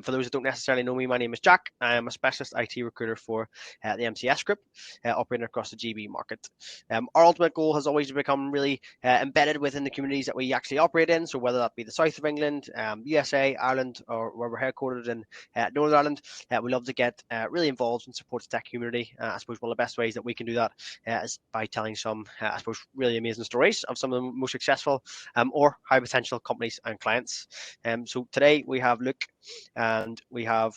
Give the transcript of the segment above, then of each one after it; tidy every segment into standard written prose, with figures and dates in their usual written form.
For those that don't necessarily know me, my name is Jack. I am a specialist IT recruiter for the MCS Group, operating across the GB market. Our ultimate goal has always become really embedded within the communities that we actually operate in. So whether that be the south of England, USA, Ireland, or where we're headquartered in Northern Ireland, we love to get really involved and support the tech community. I suppose one of the best ways that we can do that is by telling some, I suppose, really amazing stories of some of the most successful or high potential companies and clients. So today we have Luke and we have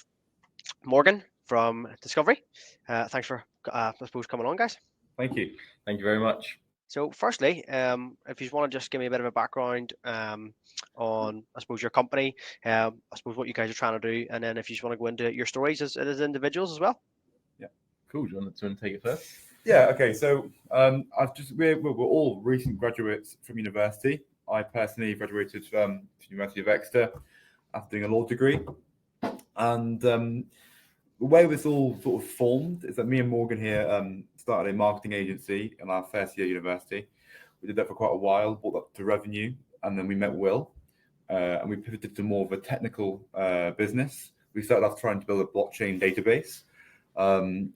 Morgan from Discovery. Thanks for, I suppose, coming on, guys. Thank you. Thank you very much. So firstly, if you want to just give me a bit of a background on, I suppose, your company, I suppose what you guys are trying to do, and then if you just want to go into your stories as individuals as well. Yeah, cool. Do you want to take it first? Yeah, okay. So we're all recent graduates from university. I personally graduated from the University of Exeter after doing a law degree. And the way this all sort of formed is that me and Morgan here started a marketing agency in our first year at university. We did that for quite a while, brought that to revenue, and then we met Will, and we pivoted to more of a technical business. We started off trying to build a blockchain database.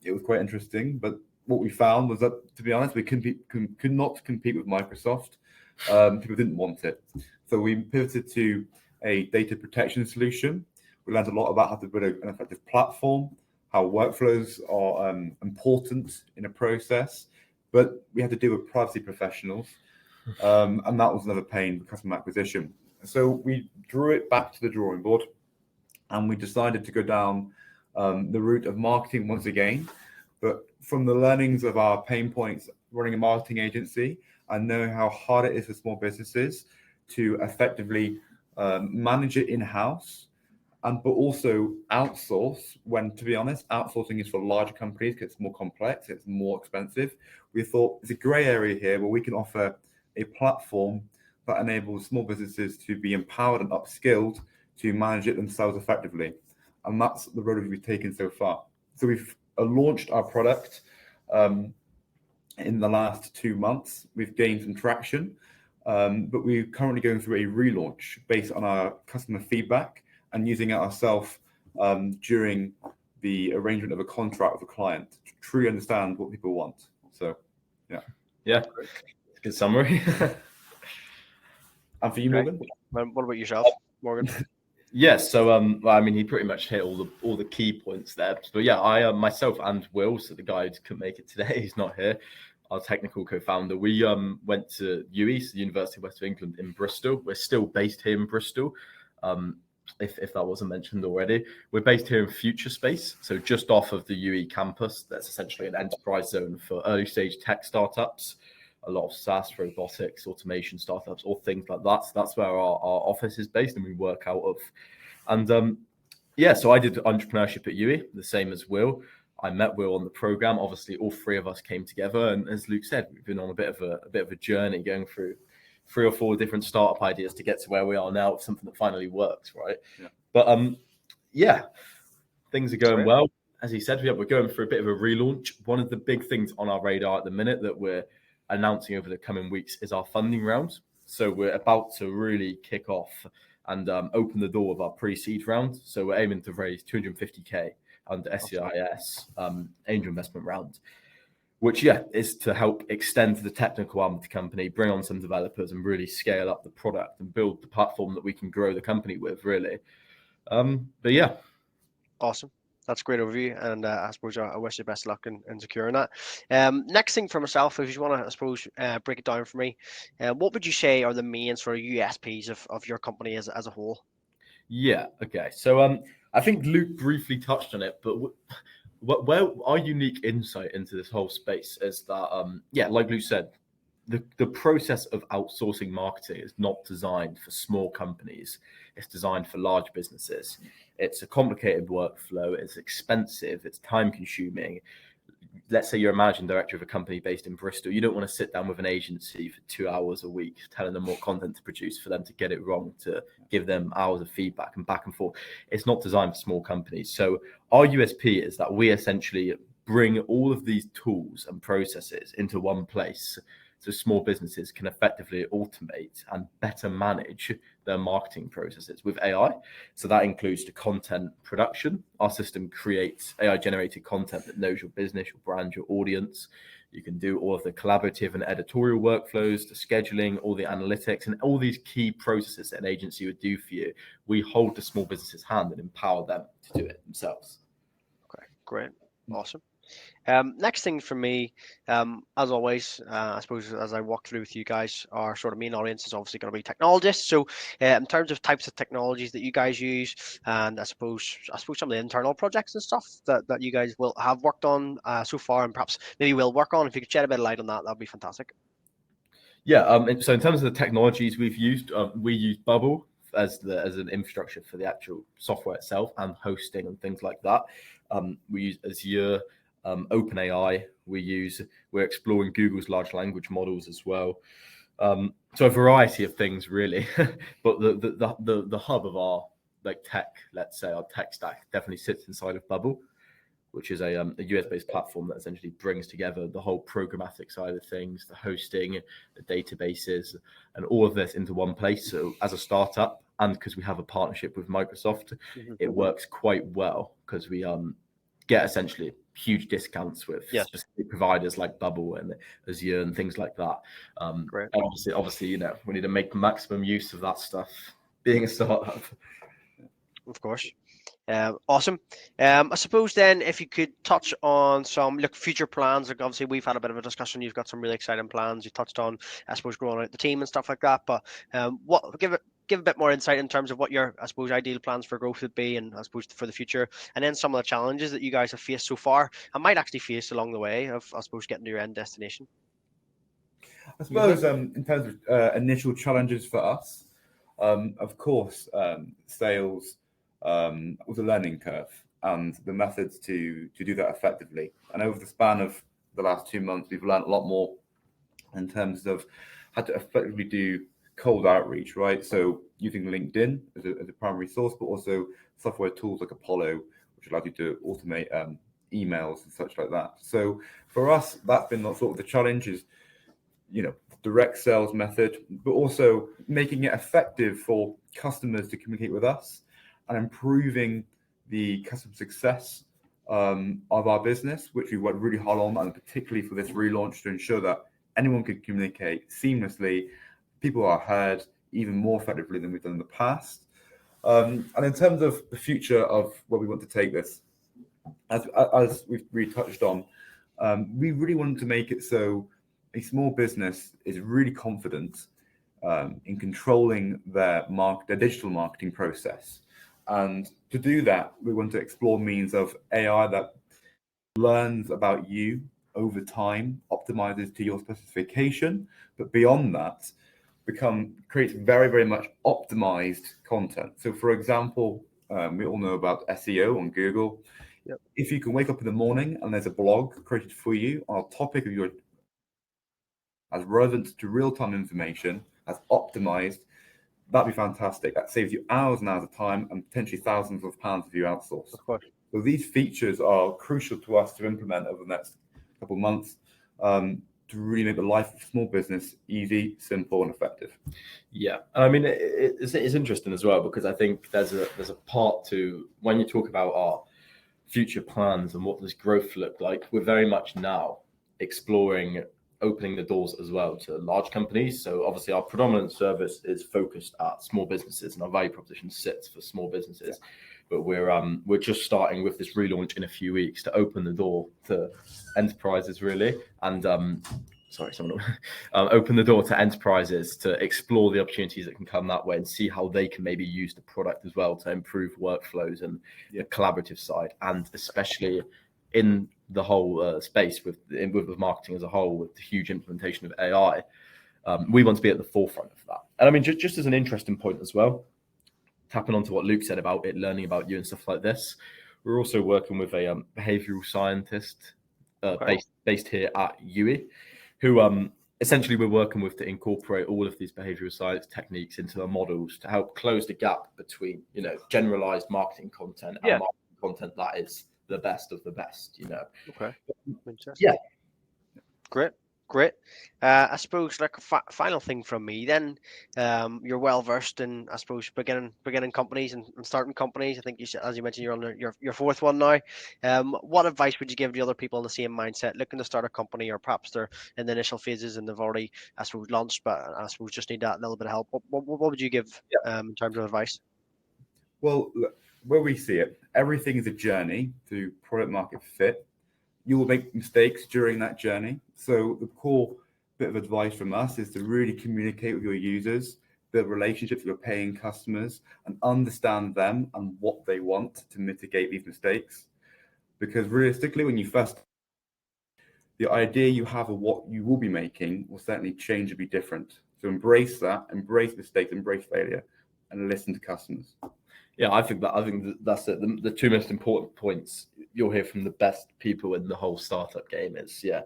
It was quite interesting, but what we found was that, to be honest, we could not compete with Microsoft. People didn't want it. So we pivoted to a data protection solution. We learned a lot about how to build an effective platform, how workflows are important in a process, but we had to deal with privacy professionals, and that was another pain with customer acquisition. So we drew it back to the drawing board, and we decided to go down the route of marketing once again. But from the learnings of our pain points running a marketing agency, I know how hard it is for small businesses to effectively manage it in-house, but also outsource when, to be honest, outsourcing is for larger companies because it's more complex, it's more expensive. We thought it's a grey area here where we can offer a platform that enables small businesses to be empowered and upskilled to manage it themselves effectively. And that's the road we've taken so far. So we've launched our product in the last 2 months. We've gained some traction, but we're currently going through a relaunch based on our customer feedback and using it ourselves during the arrangement of a contract with a client to truly understand what people want. So, yeah, good summary. And for you, Morgan? What about yourself, Morgan? Yes, so I mean, he pretty much hit all the key points there. But yeah, I myself and Will, so the guy who couldn't make it today, he's not here, our technical co-founder. We went to UE, so the University of West England in Bristol. We're still based here in Bristol. If that wasn't mentioned already, we're based here in Future Space, so just off of the UE campus. That's essentially an enterprise zone for early stage tech startups, a lot of SaaS, robotics, automation startups, all things like that. So that's where our office is based and we work out of. And so I did entrepreneurship at UE, the same as Will. I met Will on the program. Obviously, all three of us came together, and as Luke said, we've been on a bit of a journey, going through 3 or 4 different startup ideas to get to where we are now, something that finally works, right? Yeah. But things are going well. As he said, we're going for a bit of a relaunch. One of the big things on our radar at the minute that we're announcing over the coming weeks is our funding round. So we're about to really kick off and open the door of our pre-seed round. So we're aiming to raise 250k under SCIS angel investment round, which is to help extend to the technical arm of the company, bring on some developers and really scale up the product and build the platform that we can grow the company with, really. But yeah. Awesome. That's a great overview, and I suppose I wish you best of luck in securing that. Next thing for myself, if you want to, I suppose, break it down for me, what would you say are the main sort of USPs of your company as a whole? Yeah, okay. So I think Luke briefly touched on it, but where our unique insight into this whole space is that, like Luke said, the process of outsourcing marketing is not designed for small companies. It's designed for large businesses. It's a complicated workflow. It's expensive. It's time consuming. Let's say you're a managing director of a company based in Bristol. You don't want to sit down with an agency for 2 hours a week telling them what content to produce for them to get it wrong, to give them hours of feedback and back and forth. It's not designed for small companies. So our USP is that we essentially bring all of these tools and processes into one place so small businesses can effectively automate and better manage their marketing processes with AI. So that includes the content production. Our system creates AI generated content that knows your business, your brand, your audience. You can do all of the collaborative and editorial workflows, the scheduling, all the analytics, and all these key processes that an agency would do for you. We hold the small business's hand and empower them to do it themselves. Okay, great, awesome. Next thing for me, as always, I suppose as I walk through with you guys, our sort of main audience is obviously going to be technologists. So, in terms of types of technologies that you guys use, and I suppose some of the internal projects and stuff that you guys will have worked on so far, and perhaps maybe will work on. If you could shed a bit of light on that, that'd be fantastic. Yeah. So in terms of the technologies we've used, we use Bubble as an infrastructure for the actual software itself and hosting and things like that. We use Azure. OpenAI, we're exploring Google's large language models as well. So a variety of things really, but the hub of our tech, let's say our tech stack, definitely sits inside of Bubble, which is a US-based platform that essentially brings together the whole programmatic side of things, the hosting, the databases, and all of this into one place. So as a startup, and because we have a partnership with Microsoft, it works quite well because we get essentially huge discounts with specific providers like Bubble and Azure and things like that. Great. And obviously, we need to make maximum use of that stuff being a startup. Of course. Awesome. I suppose then if you could touch on some future plans. Like obviously we've had a bit of a discussion. You've got some really exciting plans. You touched on, I suppose, growing out the team and stuff like that. But give a bit more insight in terms of what your, I suppose, ideal plans for growth would be, and I suppose for the future, and then some of the challenges that you guys have faced so far and might actually face along the way of, I suppose, getting to your end destination. I suppose in terms of initial challenges for us, of course, sales was a learning curve and the methods to do that effectively. And over the span of the last 2 months, we've learned a lot more in terms of how to effectively do cold outreach, right? So using LinkedIn as a primary source, but also software tools like Apollo, which allows you to automate emails and such like that. So for us, that's been sort of the challenge is, direct sales method, but also making it effective for customers to communicate with us and improving the customer success of our business, which we worked really hard on, and particularly for this relaunch to ensure that anyone could communicate seamlessly. People are heard even more effectively than we've done in the past. And in terms of the future of where we want to take this, as we've really touched on, we really wanted to make it so a small business is really confident in controlling their digital marketing process. And to do that, we want to explore means of AI that learns about you over time, optimizes to your specification, but beyond that, creates very, very much optimized content. So for example, we all know about SEO on Google. Yep. If you can wake up in the morning and there's a blog created for you on a topic of your as relevant to real-time information, as optimized, that'd be fantastic. That saves you hours and hours of time and potentially thousands of pounds if you outsource. Of course. So these features are crucial to us to implement over the next couple of months to really make the life of small business easy, simple, and effective. Yeah, and I mean it's interesting as well because I think there's a part to when you talk about our future plans and what does growth look like. We're very much now exploring opening the doors as well to large companies. So obviously our predominant service is focused at small businesses and our value proposition sits for small businesses. But we're just starting with this relaunch in a few weeks to open the door to enterprises really. And open the door to enterprises to explore the opportunities that can come that way and see how they can maybe use the product as well to improve workflows and the collaborative side, and especially in the whole space with marketing as a whole, with the huge implementation of AI, we want to be at the forefront of that. And I mean, just as an interesting point as well, tapping onto what Luke said about it learning about you and stuff like this, we're also working with a behavioral scientist based here at UWE, who essentially we're working with to incorporate all of these behavioral science techniques into the models to help close the gap between, generalized marketing content and marketing content that is the best of the best, Okay. Yeah. Great. Great. I suppose like final thing from me then, you're well versed in, I suppose, beginning companies and starting companies. I think you said, as you mentioned, you're on your fourth one now. What advice would you give to other people in the same mindset, looking to start a company, or perhaps they're in the initial phases and they've already, I suppose, launched, but I suppose just need that little bit of help? What would you give in terms of advice? Well, look, where we see it, everything is a journey to product market fit. You will make mistakes during that journey. So the core bit of advice from us is to really communicate with your users, build relationships with your paying customers, and understand them and what they want to mitigate these mistakes. Because realistically, when you first, the idea you have of what you will be making will certainly change and be different. So embrace that, embrace mistakes, embrace failure, and listen to customers. Yeah, I think that's it. The two most important points you'll hear from the best people in the whole startup game is, to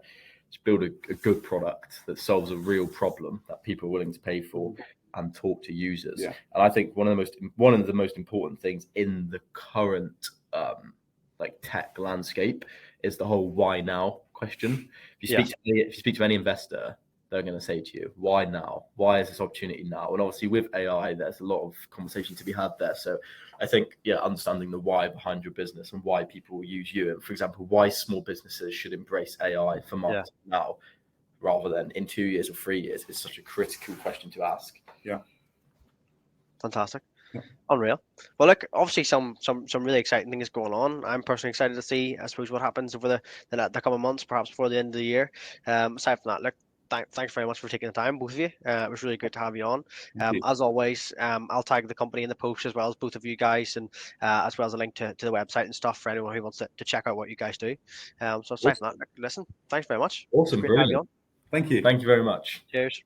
build a good product that solves a real problem that people are willing to pay for, and talk to users. Yeah. And I think one of the most important things in the current tech landscape is the whole why now question. If you speak to any investor, they're going to say to you, why now? Why is this opportunity now? And obviously with AI, there's a lot of conversation to be had there. So I think, understanding the why behind your business and why people will use you. And for example, why small businesses should embrace AI for marketing now rather than in 2 years or 3 years is such a critical question to ask. Yeah. Fantastic. Yeah. Unreal. Well, look, obviously some really exciting things going on. I'm personally excited to see, I suppose, what happens over the coming months, perhaps before the end of the year. Aside from that, look, thanks very much for taking the time, both of you. It was really good to have you on. As always, I'll tag the company in the post, as well as both of you guys, and as well as a link to the website and stuff for anyone who wants to check out what you guys do. So aside from that, listen, thanks very much. Awesome. Great to have you on. Thank you. Thank you very much. Cheers.